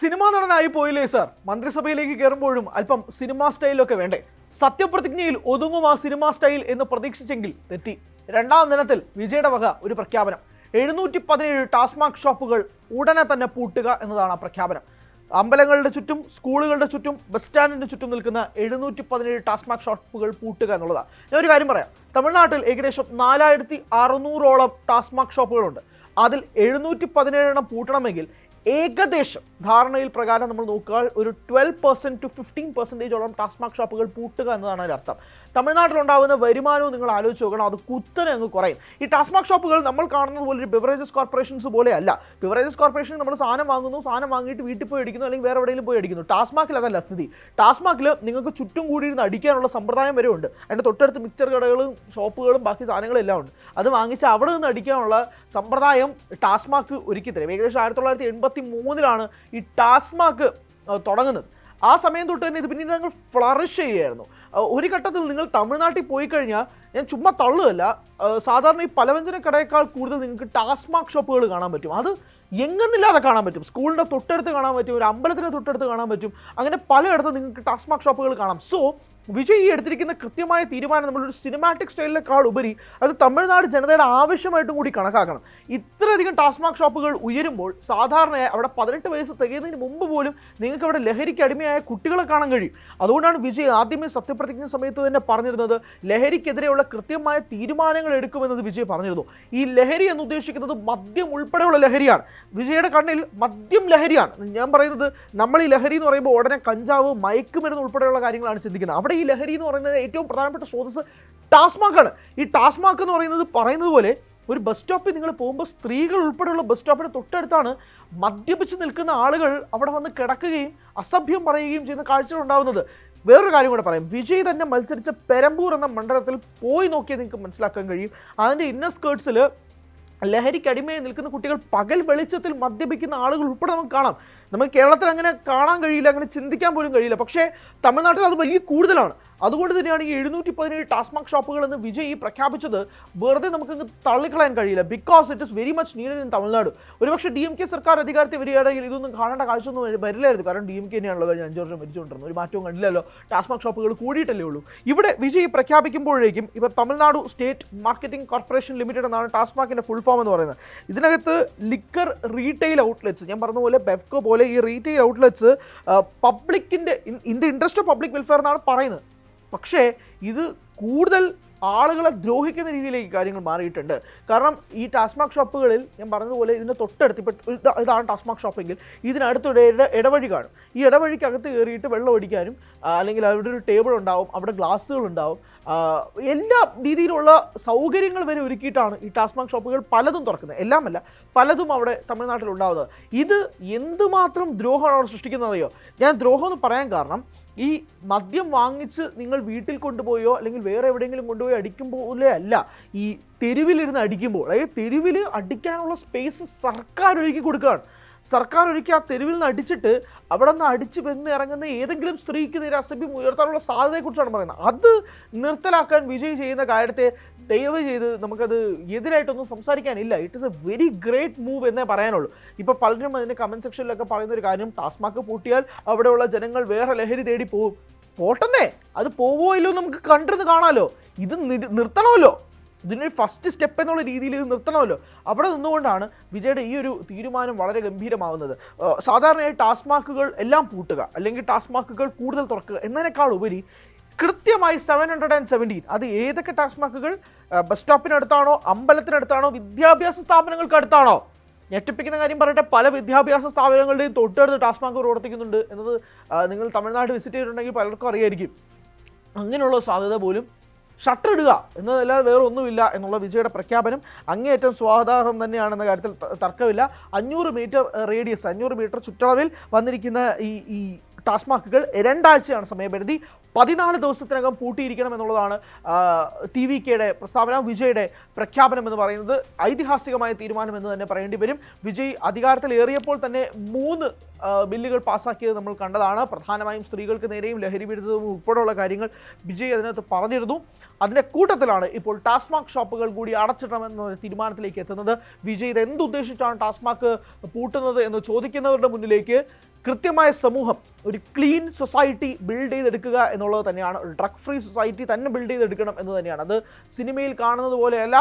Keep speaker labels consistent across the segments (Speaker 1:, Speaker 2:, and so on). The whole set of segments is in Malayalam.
Speaker 1: സിനിമാ നടനായി പോയില്ലേ സാർ? മന്ത്രിസഭയിലേക്ക് കയറുമ്പോഴും അല്പം സിനിമാ സ്റ്റൈലൊക്കെ വേണ്ടേ? സത്യപ്രതിജ്ഞയിൽ ഒതുങ്ങും ആ സിനിമാ സ്റ്റൈൽ എന്ന് പ്രതീക്ഷിച്ചെങ്കിൽ തെറ്റി. രണ്ടാം ദിനത്തിൽ വിജയുടെ വക ഒരു പ്രഖ്യാപനം. 717 ടാസ്മാക് ഷോപ്പുകൾ ഉടനെ തന്നെ പൂട്ടുക എന്നതാണ് ആ പ്രഖ്യാപനം. അമ്പലങ്ങളുടെ ചുറ്റും, സ്കൂളുകളുടെ ചുറ്റും, ബസ് സ്റ്റാൻഡിന് ചുറ്റും നിൽക്കുന്ന 717 ടാസ്മാക് ഷോപ്പുകൾ പൂട്ടുക എന്നുള്ളതാണ്. ഞാൻ ഒരു കാര്യം പറയാം. തമിഴ്നാട്ടിൽ ഏകദേശം 4600ഓളം ടാസ്മാക് ഷോപ്പുകളുണ്ട്. അതിൽ 717 പൂട്ടണമെങ്കിൽ ഏകദേശം ധാരണയിൽ പ്രകാരം നമ്മൾ നോക്കിയാൽ ഒരു 12% to 15% ടാസ്മാക് ഷോപ്പുകൾ പൂട്ടുക എന്നതാണ് അതിൻ്റെ അർത്ഥം. തമിഴ്നാട്ടിലുണ്ടാകുന്ന വരുമാനവും നിങ്ങൾ ആലോചിച്ച് നോക്കണം, അത് കുത്തനെ അങ്ങ് കുറയും. ഈ ടാസ്മാക് ഷോപ്പുകൾ നമ്മൾ കാണുന്നത് പോലെ ഒരു ബിവറേജസ് കോർപ്പറേഷൻസ് പോലെ അല്ല. ബിവറേജസ് കോർപ്പറേഷൻ നമ്മൾ സാധനം വാങ്ങുന്നു, സാധനം വാങ്ങിയിട്ട് വീട്ടിൽ പോയി അടിക്കുന്നു, അല്ലെങ്കിൽ വേറെ എവിടെയെങ്കിലും പോയി അടിക്കുന്നു. ടാസ്മാക്കിൽ അതല്ല സ്ഥിതി. ടാസ്മാക്കിൽ നിങ്ങൾക്ക് ചുറ്റും കൂടിയിരുന്ന് അടിക്കാനുള്ള സമ്പ്രദായം വരെ ഉണ്ട്. അതിൻ്റെ തൊട്ടടുത്ത് മിക്സർ കടകളും ഷോപ്പുകളും ബാക്കി സാധനങ്ങളും എല്ലാം ഉണ്ട്. അത് വാങ്ങിച്ച് അവിടെ നിന്ന് അടിക്കാനുള്ള സമ്പ്രദായം ടാസ്മാക്ക് ഒരുക്കി തരും. ഏകദേശം 1983 ഈ ടാസ്മാക്ക് തുടങ്ങുന്നത്. ആ സമയം തൊട്ട് തന്നെ ഇത് പിന്നീട് ഞങ്ങൾ ഫ്ലറിഷ് ചെയ്യുകയായിരുന്നു. ഒരു ഘട്ടത്തിൽ നിങ്ങൾ തമിഴ്നാട്ടിൽ പോയി കഴിഞ്ഞാൽ, ഞാൻ ചുമ്മാ തള്ളുകയല്ല, സാധാരണ ഈ പലവ്യഞ്ജന കടയേക്കാൾ കൂടുതൽ നിങ്ങൾക്ക് ടാസ്മാക് ഷോപ്പുകൾ കാണാൻ പറ്റും. അത് എങ്ങുന്നില്ലാതെ കാണാൻ പറ്റും. സ്കൂളിൻ്റെ തൊട്ടടുത്ത് കാണാൻ പറ്റും, ഒരു അമ്പലത്തിൻ്റെ തൊട്ടടുത്ത് കാണാൻ പറ്റും. അങ്ങനെ പലയിടത്തും നിങ്ങൾക്ക് ടാസ്മാക് ഷോപ്പുകൾ കാണാം. സോ വിജയ് ഈ എടുത്തിരിക്കുന്ന കൃത്യമായ തീരുമാനം നമ്മളൊരു സിനിമാറ്റിക് സ്റ്റൈലിനേക്കാൾ ഉപരി അത് തമിഴ്നാട് ജനതയുടെ ആവശ്യമായിട്ടും കൂടി കണക്കാക്കണം. ഇത്രയധികം ടാസ്മാക് ഷോപ്പുകൾ ഉയരുമ്പോൾ സാധാരണയായി അവിടെ 18 വയസ്സ് തികയുന്നതിന് മുമ്പ് പോലും നിങ്ങൾക്ക് അവിടെ ലഹരിക്ക് അടിമയായ കുട്ടികളെ കാണാൻ കഴിയും. അതുകൊണ്ടാണ് വിജയ് ആദ്യമേ സത്യപ്രതിജ്ഞ സമയത്ത് തന്നെ പറഞ്ഞിരുന്നത് ലഹരിക്കെതിരെയുള്ള കൃത്യമായ തീരുമാനങ്ങൾ എടുക്കുമെന്നത് വിജയ് പറഞ്ഞിരുന്നു. ഈ ലഹരി എന്ന് ഉദ്ദേശിക്കുന്നത് മദ്യം ഉൾപ്പെടെയുള്ള ലഹരിയാണ്. വിജയുടെ കണ്ണിൽ മദ്യം ലഹരിയാണ്. ഞാൻ പറയുന്നത്, നമ്മൾ ഈ ലഹരി എന്ന് പറയുമ്പോൾ ഉടനെ കഞ്ചാവ്, മയക്കുമരുന്ന് ഉൾപ്പെടെയുള്ള കാര്യങ്ങളാണ് ചിന്തിക്കുന്നത്. അവിടെ ഈ ലഹരി എന്ന് പറയുന്നത് ഏറ്റവും പ്രധാനപ്പെട്ട സ്രോതസ് ടാസ്മാക്കാണ്. ഈ ടാസ്മാക്ക് എന്ന് പറയുന്നത് പോലെ ഒരു ബസ് സ്റ്റോപ്പിൽ നിങ്ങൾ പോകുമ്പോൾ സ്ത്രീകൾ ഉൾപ്പെടെയുള്ള ബസ് സ്റ്റോപ്പിന് തൊട്ടടുത്താണ് മദ്യപിച്ച് നിൽക്കുന്ന ആളുകൾ അവിടെ വന്ന് കിടക്കുകയും അസഭ്യം പറയുകയും ചെയ്യുന്ന കാഴ്ചകൾ ഉണ്ടാകുന്നത്. വേറൊരു കാര്യം കൂടെ പറയാം. വിജയ് തന്നെ മത്സരിച്ച പെരമ്പൂർ എന്ന മണ്ഡലത്തിൽ പോയി നോക്കിയാൽ നിങ്ങൾക്ക് മനസ്സിലാക്കാൻ കഴിയും. അതിൻ്റെ ഇന്നർ സ്കേർട്സിൽ ലഹരിക്കടിമയായി നിൽക്കുന്ന കുട്ടികൾ പകൽ വെളിച്ചത്തിൽ മദ്യപിക്കുന്ന ആളുകൾ ഉൾപ്പെടെ നമുക്ക് കാണാം. നമുക്ക് കേരളത്തിൽ അങ്ങനെ കാണാൻ കഴിയില്ല, അങ്ങനെ ചിന്തിക്കാൻ പോലും കഴിയില്ല. പക്ഷേ തമിഴ്നാട്ടിൽ അത് വലിയ കൂടുതലാണ്. അതുകൊണ്ട് തന്നെയാണ് ഈ 717 ടാസ്മാക് ഷോപ്പുകൾ എന്ന് വിജയ് ഈ പ്രഖ്യാപിച്ചത് വെറുതെ നമുക്ക് തള്ളിക്കളയാൻ കഴിയില്ല. Because it is very much needed in Tamil Nadu. ഒരുപക്ഷെ DMK സർക്കാർ അധികാരത്തിൽ വരികയാണെങ്കിൽ ഇതൊന്നും കാണേണ്ട കാഴ്ചയൊന്നും വരില്ലായിരുന്നു. കാരണം DMK തന്നെയാണല്ലോ 5 വർഷം ഭരിച്ചുകൊണ്ടിരുന്നത്. ഒരു മാറ്റവും കണ്ടില്ലല്ലോ. ടാസ്മാക് ഷോപ്പുകൾ കൂടിയിട്ടല്ലേ ഉള്ളൂ. ഇവിടെ വിജയ് പ്രഖ്യാപിക്കുമ്പോഴേക്കും ഇപ്പോൾ Tamil Nadu state marketing corporation limited എന്നാണ് ടാസ്മാക്കിൻ്റെ ഫുൾ ഫോം എന്ന് പറയുന്നത്. ഇതിനകത്ത് ലിക്കർ റീറ്റെയിൽ ഔട്ട്ലെറ്റ്സ്, ഞാൻ പറഞ്ഞ പോലെ ബെഫ്കോ പോലെ ഈ റീറ്റെയിൽ ഔട്ട്ലെറ്റ്സ് പബ്ലിക്കിൻ്റെ in the interest of public welfare എന്നാണ് പറയുന്നത്. പക്ഷേ ഇത് കൂടുതൽ ആളുകളെ ദ്രോഹിക്കുന്ന രീതിയിലേക്ക് കാര്യങ്ങൾ മാറിയിട്ടുണ്ട്. കാരണം ഈ ടാസ്മാക് ഷോപ്പുകളിൽ ഞാൻ പറഞ്ഞതുപോലെ ഇതിൻ്റെ തൊട്ടടുത്ത് ഇപ്പോൾ ഇതാണ് ടാസ്മാക് ഷോപ്പെങ്കിൽ ഇതിനടുത്തൊരു ഇടവഴി കാണും. ഈ ഇടവഴിക്കകത്ത് കയറിയിട്ട് വെള്ളം അടിക്കാനും, അല്ലെങ്കിൽ അവിടെ ഒരു ടേബിൾ ഉണ്ടാവും, അവിടെ ഗ്ലാസ്സുകൾ ഉണ്ടാവും, എല്ലാ രീതിയിലുള്ള സൗകര്യങ്ങൾ വരെ ഒരുക്കിയിട്ടാണ് ഈ ടാസ്മാക് ഷോപ്പുകൾ പലതും തുറക്കുന്നത്. എല്ലാമല്ല, പലതും അവിടെ തമിഴ്നാട്ടിലുണ്ടാവുന്നത്. ഇത് എന്തുമാത്രം ദ്രോഹമാണ് അവിടെ സൃഷ്ടിക്കുന്നതറിയോ? ഞാൻ ദ്രോഹം എന്ന് പറയാൻ കാരണം, ഈ മദ്യം വാങ്ങിച്ച് നിങ്ങൾ വീട്ടിൽ കൊണ്ടുപോയോ അല്ലെങ്കിൽ വേറെ എവിടെയെങ്കിലും കൊണ്ടുപോയി അടിക്കുമ്പോഴേ അല്ല, ഈ തെരുവിലിരുന്ന് അടിക്കുമ്പോൾ, അതായത് തെരുവിൽ അടിക്കാനുള്ള സ്പേസ് സർക്കാർ ഒരുക്കി കൊടുക്കുകയാണ്. സർക്കാർ ഒരുക്കി ആ തെരുവിൽ നിന്ന് അടിച്ചിട്ട് അവിടെ നിന്ന് അടിച്ച് വെന്ന് ഇറങ്ങുന്ന ഏതെങ്കിലും സ്ത്രീക്ക് നേരെ അസഭ്യം ഉയർത്താനുള്ള സാധ്യതയെക്കുറിച്ചാണ് പറയുന്നത്. അത് നിർത്തലാക്കാൻ വിജയ് ചെയ്യുന്ന കാര്യത്തെ ദയവ് ചെയ്ത് നമുക്കത് എതിരായിട്ടൊന്നും സംസാരിക്കാനില്ല. It is a very great move എന്നേ പറയാനുള്ളൂ. ഇപ്പോൾ പലരും അതിൻ്റെ കമൻറ്റ് സെക്ഷനിലൊക്കെ പറയുന്ന ഒരു കാര്യം, ടാസ്മാക്ക് പൂട്ടിയാൽ അവിടെയുള്ള ജനങ്ങൾ വേറെ ലഹരി തേടി പോകും. പോട്ടെന്നേ, അത് പോവോ ഇല്ലോ നമുക്ക് കണ്ടിരുന്ന് കാണാമല്ലോ. ഇത് നിർത്തണമല്ലോ. ഇതിനൊരു ഫസ്റ്റ് സ്റ്റെപ്പ് എന്നുള്ള രീതിയിൽ ഇത് നിർത്തണമല്ലോ. അവിടെ നിന്നുകൊണ്ടാണ് വിജയുടെ ഈ ഒരു തീരുമാനം വളരെ ഗംഭീരമാവുന്നത്. സാധാരണയായി ടാസ്മാക്കുകൾ എല്ലാം പൂട്ടുക, അല്ലെങ്കിൽ ടാസ്മാക്കുകൾ കൂടുതൽ തുറക്കുക എന്നതിനേക്കാൾ ഉപരി കൃത്യമായി 717, അത് ഏതൊക്കെ ടാസ്മാക്കുകൾ ബസ് സ്റ്റോപ്പിനടുത്താണോ, അമ്പലത്തിനടുത്താണോ, വിദ്യാഭ്യാസ സ്ഥാപനങ്ങൾക്ക് അടുത്താണോ? ഞെട്ടിപ്പിക്കുന്ന കാര്യം പറയട്ടെ, പല വിദ്യാഭ്യാസ സ്ഥാപനങ്ങളുടെയും തൊട്ടടുത്ത് ടാസ്മാക്ക് പ്രവർത്തിക്കുന്നുണ്ട് എന്നത് നിങ്ങൾ തമിഴ്നാട് വിസിറ്റ് ചെയ്തിട്ടുണ്ടെങ്കിൽ പലർക്കും അറിയായിരിക്കും. അങ്ങനെയുള്ള സാധ്യത പോലും ഷട്ടർ ഇടുക എന്നതല്ലാതെ വേറെ ഒന്നുമില്ല എന്നുള്ള വിജയുടെ പ്രഖ്യാപനം അങ്ങേയറ്റം സ്വാഗതാർഹം തന്നെയാണെന്ന കാര്യത്തിൽ തർക്കമില്ല. 500 മീറ്റർ റേഡിയസ്, 500 മീറ്റർ ചുറ്റളവിൽ വന്നിരിക്കുന്ന ഈ ടാസ്മാക്കുകൾ 2 ആഴ്ചയാണ് സമയപരിധി. 14 ദിവസത്തിനകം പൂട്ടിയിരിക്കണം എന്നുള്ളതാണ് TVKയുടെ പ്രസ്താവന. വിജയുടെ പ്രഖ്യാപനം എന്ന് പറയുന്നത് ഐതിഹാസികമായ തീരുമാനം എന്ന് തന്നെ പറയേണ്ടി വരും. വിജയ് അധികാരത്തിലേറിയപ്പോൾ തന്നെ 3 ബില്ലുകൾ പാസ്സാക്കിയത് നമ്മൾ കണ്ടതാണ്. പ്രധാനമായും സ്ത്രീകൾക്ക് നേരെയും ലഹരി വിരുദ്ധവും ഉൾപ്പെടെയുള്ള കാര്യങ്ങൾ വിജയ് അതിനകത്ത് പറഞ്ഞിരുന്നു. അതിൻ്റെ കൂട്ടത്തിലാണ് ഇപ്പോൾ ടാസ്മാക് ഷോപ്പുകൾ കൂടി അടച്ചിടണമെന്ന തീരുമാനത്തിലേക്ക് എത്തുന്നത്. വിജയ് ഇത് എന്തുദ്ദേശിച്ചാണ് ടാസ്മാക്ക് പൂട്ടുന്നത് എന്ന് ചോദിക്കുന്നവരുടെ മുന്നിലേക്ക് കൃത്യമായ സമൂഹം, ഒരു ക്ലീൻ സൊസൈറ്റി ബിൽഡ് ചെയ്തെടുക്കുക എന്നുള്ളത് തന്നെയാണ്. ഒരു ഡ്രഗ് ഫ്രീ സൊസൈറ്റി തന്നെ ബിൽഡ് ചെയ്തെടുക്കണം എന്ന് തന്നെയാണ്. അത് സിനിമയിൽ കാണുന്നത് പോലെയല്ല,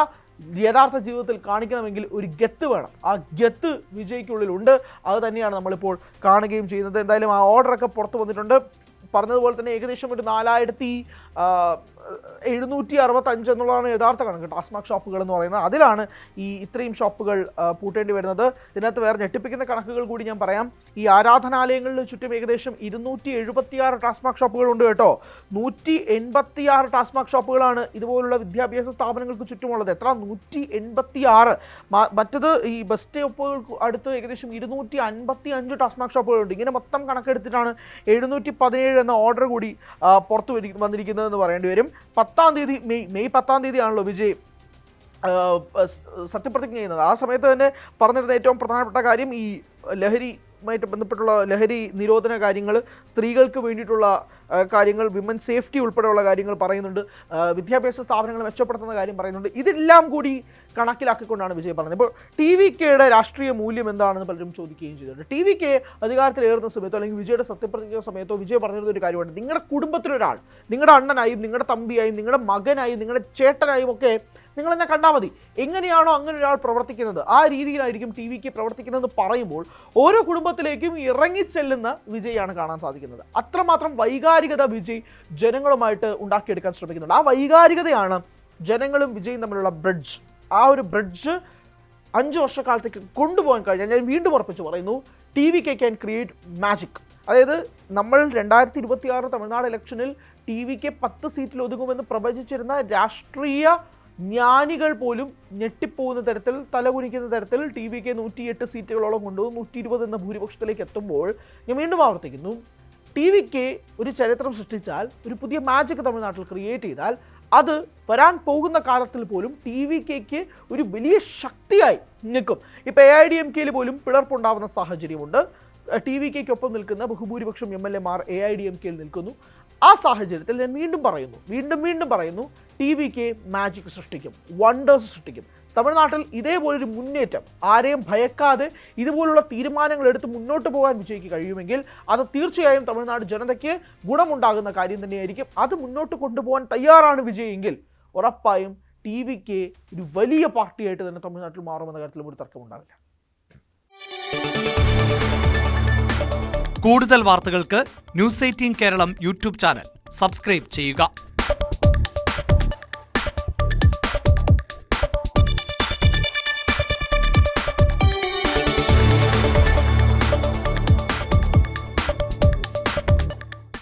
Speaker 1: യഥാർത്ഥ ജീവിതത്തിൽ കാണിക്കണമെങ്കിൽ ഒരു ഗത്ത് വേണം. ആ ഗത്ത് വിജയ്ക്കുള്ളിലുണ്ട്. അത് തന്നെയാണ് നമ്മളിപ്പോൾ കാണുകയും ചെയ്യുന്നത്. എന്തായാലും ആ ഓർഡറൊക്കെ പുറത്തു വന്നിട്ടുണ്ട്. പറഞ്ഞതുപോലെ തന്നെ ഏകദേശം ഒരു 4765 എന്നുള്ളതാണ് യഥാർത്ഥ കണക്ക്. ടാസ്മാക് ഷോപ്പുകൾ എന്ന് പറയുന്നത്, അതിലാണ് ഈ ഇത്രയും ഷോപ്പുകൾ പൂട്ടേണ്ടി വരുന്നത്. ഇതിനകത്ത് വേറെ ഞെട്ടിപ്പിക്കുന്ന കണക്കുകൾ കൂടി ഞാൻ പറയാം. ഈ ആരാധനാലയങ്ങളിൽ ചുറ്റും ഏകദേശം 276 ടാസ്മാക് ഷോപ്പുകളുണ്ട് കേട്ടോ. 186 ടാസ്മാക് ഷോപ്പുകളാണ് ഇതുപോലുള്ള വിദ്യാഭ്യാസ സ്ഥാപനങ്ങൾക്ക് ചുറ്റുമുള്ളത്. എത്ര? 186. മറ്റത് ഈ ബസ് സ്റ്റോപ്പുകൾക്ക് അടുത്ത് ഏകദേശം 255 ടാസ്മാക് ഷോപ്പുകളുണ്ട്. ഇങ്ങനെ മൊത്തം കണക്കെടുത്തിട്ടാണ് 717 എന്ന ഓർഡർ കൂടി പുറത്തു വന്നിരിക്കുന്നതെന്ന് പറയേണ്ടി വരും. 10-ാം തീയതി മെയ് 10-ാം തീയതിയാണല്ലോ വിജയ് സത്യപ്രതിജ്ഞ ചെയ്യുന്നത്. ആ സമയത്ത് തന്നെ പറഞ്ഞിരുന്ന ഏറ്റവും പ്രധാനപ്പെട്ട കാര്യം ഈ ലഹരിയുമായിട്ട് ബന്ധപ്പെട്ടുള്ള ലഹരി നിരോധന കാര്യങ്ങൾ, സ്ത്രീകൾക്ക് വേണ്ടിയിട്ടുള്ള കാര്യങ്ങൾ, വിമൻ സേഫ്റ്റി ഉൾപ്പെടെയുള്ള കാര്യങ്ങൾ പറയുന്നുണ്ട്, വിദ്യാഭ്യാസ സ്ഥാപനങ്ങൾ മെച്ചപ്പെടുത്തുന്ന കാര്യം പറയുന്നുണ്ട്. ഇതെല്ലാം കൂടി കണക്കിലാക്കിക്കൊണ്ടാണ് വിജയ് പറഞ്ഞത്. ഇപ്പോൾ TVKയുടെ രാഷ്ട്രീയ മൂല്യം എന്താണെന്ന് പലരും ചോദിക്കുകയും ചെയ്തിട്ടുണ്ട്. TVK അധികാരത്തിലേറുന്ന സമയത്തോ അല്ലെങ്കിൽ വിജയുടെ സത്യപ്രതിജ്ഞ സമയത്തോ വിജയ് പറഞ്ഞിരുന്ന ഒരു കാര്യമാണ്, നിങ്ങളുടെ കുടുംബത്തിലൊരാൾ, നിങ്ങളുടെ അണ്ണനായും നിങ്ങളുടെ തമ്പിയായും നിങ്ങളുടെ മകനായും നിങ്ങളുടെ ചേട്ടനായും ഒക്കെ നിങ്ങൾ എന്നെ കണ്ടാൽ മതി. എങ്ങനെയാണോ അങ്ങനെ ഒരാൾ പ്രവർത്തിക്കുന്നത് ആ രീതിയിലായിരിക്കും TVK പ്രവർത്തിക്കുന്നതെന്ന് പറയുമ്പോൾ ഓരോ കുടുംബത്തിലേക്കും ഇറങ്ങിച്ചെല്ലുന്ന വിജയാണ് കാണാൻ സാധിക്കുന്നത്. അത്രമാത്രം വൈകാരികത വിജയ് ജനങ്ങളുമായിട്ട് ഉണ്ടാക്കിയെടുക്കാൻ ശ്രമിക്കുന്നുണ്ട്. ആ വൈകാരികതയാണ് ജനങ്ങളും വിജയും തമ്മിലുള്ള ബ്രിഡ്ജ്. ആ ഒരു ബ്രിഡ്ജ് 5 വർഷക്കാലത്തേക്ക് കൊണ്ടുപോകാൻ കഴിഞ്ഞാൽ, ഞാൻ വീണ്ടും ഉറപ്പിച്ച് പറയുന്നു, TVK ക്യാൻ ക്രിയേറ്റ് മാജിക്. അതായത് നമ്മൾ 2026 തമിഴ്നാട് ഇലക്ഷനിൽ TVK 10 സീറ്റിൽ ഒതുങ്ങുമെന്ന് പ്രവചിച്ചിരുന്ന രാഷ്ട്രീയ ജ്ഞാനികൾ പോലും ഞെട്ടിപ്പോകുന്ന തരത്തിൽ, തലകുനിക്കുന്ന തരത്തിൽ TVK 108 സീറ്റുകളോളം കൊണ്ടുപോകും. 120 എന്ന ഭൂരിപക്ഷത്തിലേക്ക് എത്തുമ്പോൾ ഞാൻ വീണ്ടും ആവർത്തിക്കുന്നു, TVK ഒരു ചരിത്രം സൃഷ്ടിച്ചാൽ, ഒരു പുതിയ മാജിക് തമിഴ്നാട്ടിൽ ക്രിയേറ്റ് ചെയ്താൽ, അത് വരാൻ പോകുന്ന കാലത്തിൽ പോലും TVKക്ക് ഒരു വലിയ ശക്തിയായി നിൽക്കും. ഇപ്പോൾ AIDMKയിൽ പോലും പിളർപ്പുണ്ടാവുന്ന സാഹചര്യമുണ്ട്. TVKക്കൊപ്പം നിൽക്കുന്ന ബഹുഭൂരിപക്ഷം MLA-മാർ AIDMKയിൽ നിൽക്കുന്നു. ആ സാഹചര്യത്തിൽ ഞാൻ വീണ്ടും പറയുന്നു, TVK മാജിക് സൃഷ്ടിക്കും, വണ്ടേഴ്സ് സൃഷ്ടിക്കും. തമിഴ്നാട്ടിൽ ഇതേപോലൊരു മുന്നേറ്റം, ആരെയും ഭയക്കാതെ ഇതുപോലുള്ള തീരുമാനങ്ങൾ എടുത്ത് മുന്നോട്ട് പോകാൻ വിജയ്ക്ക് കഴിയുമെങ്കിൽ അത് തീർച്ചയായും തമിഴ്നാട് ജനതയ്ക്ക് ഗുണമുണ്ടാകുന്ന കാര്യം തന്നെയായിരിക്കും. അത് മുന്നോട്ട് കൊണ്ടുപോകാൻ തയ്യാറാണ് വിജയെങ്കിൽ ഉറപ്പായും TVK ഒരു വലിയ പാർട്ടിയായിട്ട് തന്നെ തമിഴ്നാട്ടിൽ മാറുമെന്ന കാര്യത്തിലും ഒരു തർക്കമുണ്ടാവില്ല.
Speaker 2: കൂടുതൽ വാർത്തകൾക്ക് News 18 Keralam YouTube channel subscribe ചെയ്യുക.